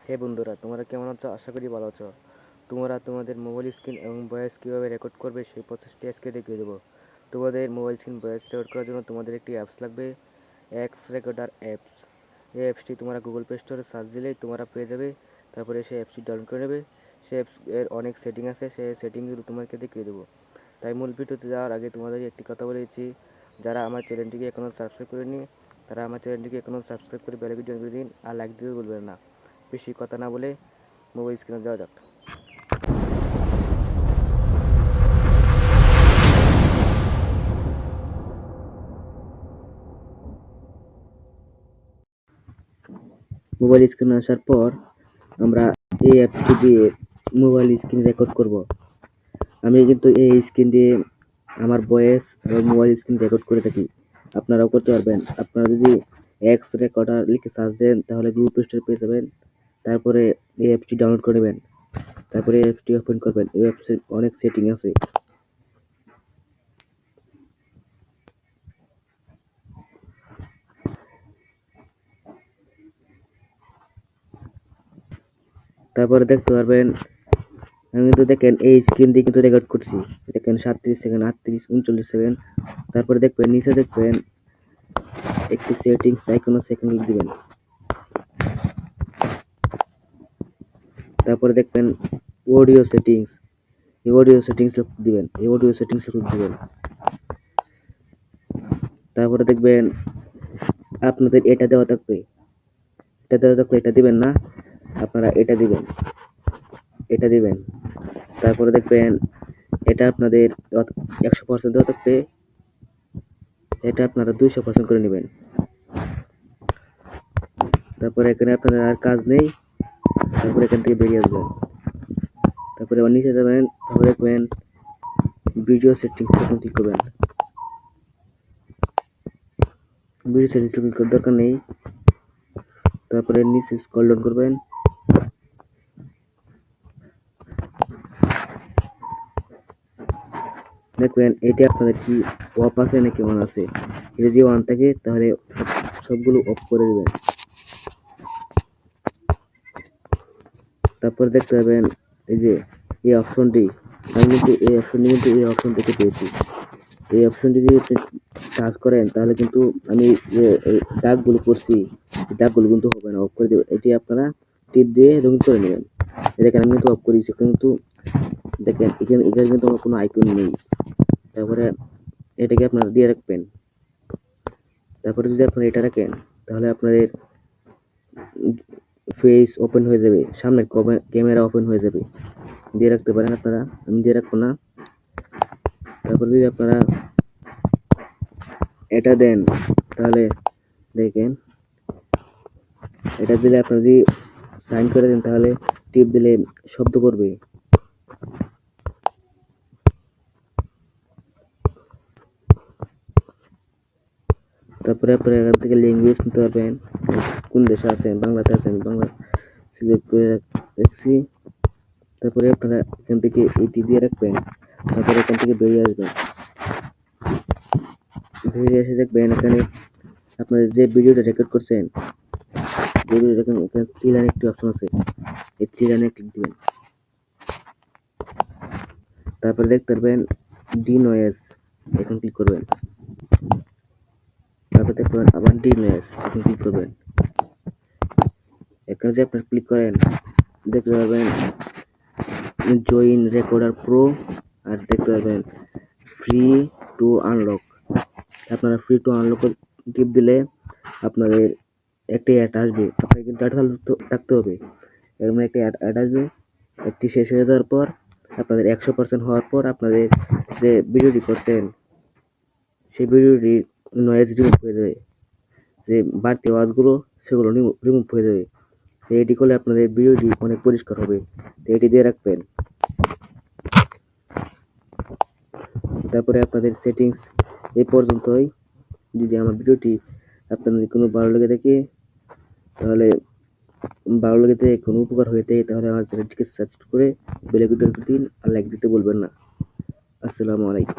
হে বন্ধুরা, তোমরা কেমন আছো? আশা করি ভালো আছো। তোমরা তোমাদের মোবাইল স্ক্রিন এবং ভয়েস কীভাবে রেকর্ড করবে সেই প্রসেসটি আজকে দেখিয়ে দেবো। তোমাদের মোবাইল স্ক্রিন ভয়েস রেকর্ড করার জন্য তোমাদের একটি অ্যাপস লাগবে, এক্স রেকর্ডার অ্যাপস। এই অ্যাপসটি তোমরা গুগল প্লে স্টোরে সার্চ দিলেই তোমরা পেয়ে যাবে। তারপরে সেই অ্যাপসটি ডাউনলোড করে নেবে। সেই অ্যাপস এর অনেক সেটিং আছে, সেই সেটিংগুলো তোমাকে দেখিয়ে দেবো। তাই মূল ভিডিওতে যাওয়ার আগে তোমাদের একটি কথা বলে দিচ্ছি, যারা আমার চ্যানেলটিকে এখনও সাবস্ক্রাইব করেনি তারা আমার চ্যানেলটিকে এখনও সাবস্ক্রাইব করে বেল আইকনটি অন করে দিন, আর লাইক দিতে ভুলবেন না। বেশি কথা না বলে মোবাইল স্ক্রিনে যাওয়া যাক। মোবাইল স্ক্রিনে আসার পর আমরা এই অ্যাপটি দিয়ে মোবাইল স্ক্রিন রেকর্ড করব। আমি কিন্তু এই স্ক্রিন দিয়ে আমার ভয়েস এবং মোবাইল স্ক্রিন রেকর্ড করে থাকি। আপনারাও করতে পারবেন। আপনারা যদি এক্স রেকর্ডার লিখে সার্চ দেন তাহলে গুগল প্লে স্টোরে পেয়ে যাবেন। তারপরে এই অ্যাপটি ডাউনলোড করে নেবেন। তারপরে এই অ্যাপটি ওপেন করবেন। এই অ্যাপসের অনেক সেটিং আছে। তারপরে দেখতে পারবেন, আমি কিন্তু দেখেন এই স্ক্রিন দিয়ে কিন্তু রেকর্ড করছি। দেখেন 37 সেকেন্ড, 38, 39 সেকেন্ড। তারপরে দেখবেন নিচে দেখবেন একটি সেটিংস আইকনে সেকেন্ড ক্লিক দিবেন। তারপরে দেখবেন অডিও সেটিংস, এই অডিও সেটিংস দিবেন, এই অডিও সেটিংস দিবেন। তারপরে দেখবেন আপনাদের এটা দেওয়া থাকবে, এটা দেওয়া থাকলে এটা দিবেন না, আপনারা এটা দিবেন, এটা দিবেন। তারপরে দেখবেন এটা আপনাদের 100% দেওয়া থাকবে, এটা আপনারা 200% করে নেবেন। তারপরে এখানে আপনাদের আর কাজ নেই, তারপরে এখান থেকে বেরিয়ে আসবেন। তারপরে আবার নিচে যাবেন, তারপরে দেখবেন ভিডিও সেটিংস ক্লিক করবেন। ভিডিও সেটিংস ক্লিক করার দরকার নেই। তারপরে নিচে স্ক্রল ডাউন করবেন, দেখবেন এটা আপনাদের কি অফ আছে নাকি অন আছে। এটা যদি অন থাকে তাহলে সবগুলো অফ করে দেবেন। তারপরে দেখতে পাবেন এই যে এই অপশনটি, আমি কিন্তু এই অপশন থেকে পেয়েছি। এই অপশনটি যদি আপনি টাচ করেন তাহলে কিন্তু আমি যে দাগগুলো করছি, দাগগুলো কিন্তু হবে না, অফ করে দেবেন। এটি আপনারা টিপ দিয়ে রঙিন করে নেবেন। দেখেন আমি কিন্তু অফ করেছি, কিন্তু দেখেন এখানে কিন্তু আমার কোনো আইকন নেই। তারপরে এটাকে আপনারা দিয়ে রাখবেন। তারপরে যদি আপনারা এটা রাখেন তাহলে আপনাদের ফেস ওপেন হয়ে যাবে, সামনের ক্যামেরা ওপেন হয়ে যাবে। দিয়ে রাখতে পারেন আপনারা, আমি দিয়ে রাখবো না। তারপরে যদি আপনারা এটা দেন তাহলে দেখেন এটা দিলে আপনারা যদি সাইন করে দেন তাহলে টিপ দিলে শব্দ করবে। তারপরে আপনারা এখান থেকে ল্যাঙ্গুয়েজ নিতে পারবেন, কোন দেশে আছেন। বাংলাতে আছেন, বাংলা সিলেক্ট করে রাখছি। তারপরে আপনারা এখান থেকে এটি দিয়ে রাখবেন। তারপরে এখান থেকে বেরিয়ে আসবেন। বেরিয়ে এসে দেখবেন এখানে আপনারা যে ভিডিওটা রেকর্ড করছেন, ভিডিও দেখেন এখানে 3 লাইন একটি অপশন আছে, এই 3 লাইনে ক্লিক দিবেন। তারপরে দেখতে পারবেন ডি নয়েজ, এখন ক্লিক করবেন। তারপর দেখতে পাবেন আবার ডি নয়েজ, এখন ক্লিক করবেন। এখানে যে আপনারা ক্লিক করেন দেখতে পাবেন জয়েন রেকর্ডার প্রো, আর দেখতে পাবেন ফ্রি টু আনলক। আপনারা ফ্রি টু আনলক টিপ দিলে আপনাদের একটি অ্যাড আসবে, আপনাকে কিন্তু অ্যাড থাকতে হবে। এর মানে একটি অ্যাড আসবে, একটি শেষ হয়ে যাওয়ার পর আপনাদের 100% হওয়ার পর আপনাদের যে ভিডিওটি করছেন সেই ভিডিওটি নয়েজ রিমুভ হয়ে যাবে, যে বাড়তি আওয়াজগুলো সেগুলো রিমুভ হয়ে যাবে। তো এটি করলে আপনাদের ভিডিওটি অনেক পরিষ্কার হবে। তো এটি দিয়ে রাখবেন। তারপরে আপনাদের সেটিংস এই পর্যন্তই। যদি আমার ভিডিওটি আপনাদের কোনো ভালো লেগে থাকে তাহলে কোনো উপকার হয়ে থাকে তাহলে আমার চ্যানেলটিকে সাবস্ক্রাইব করে বেল আইকনটি দিন, আর লাইক দিতে বলবেন না। আসসালামু আলাইকুম।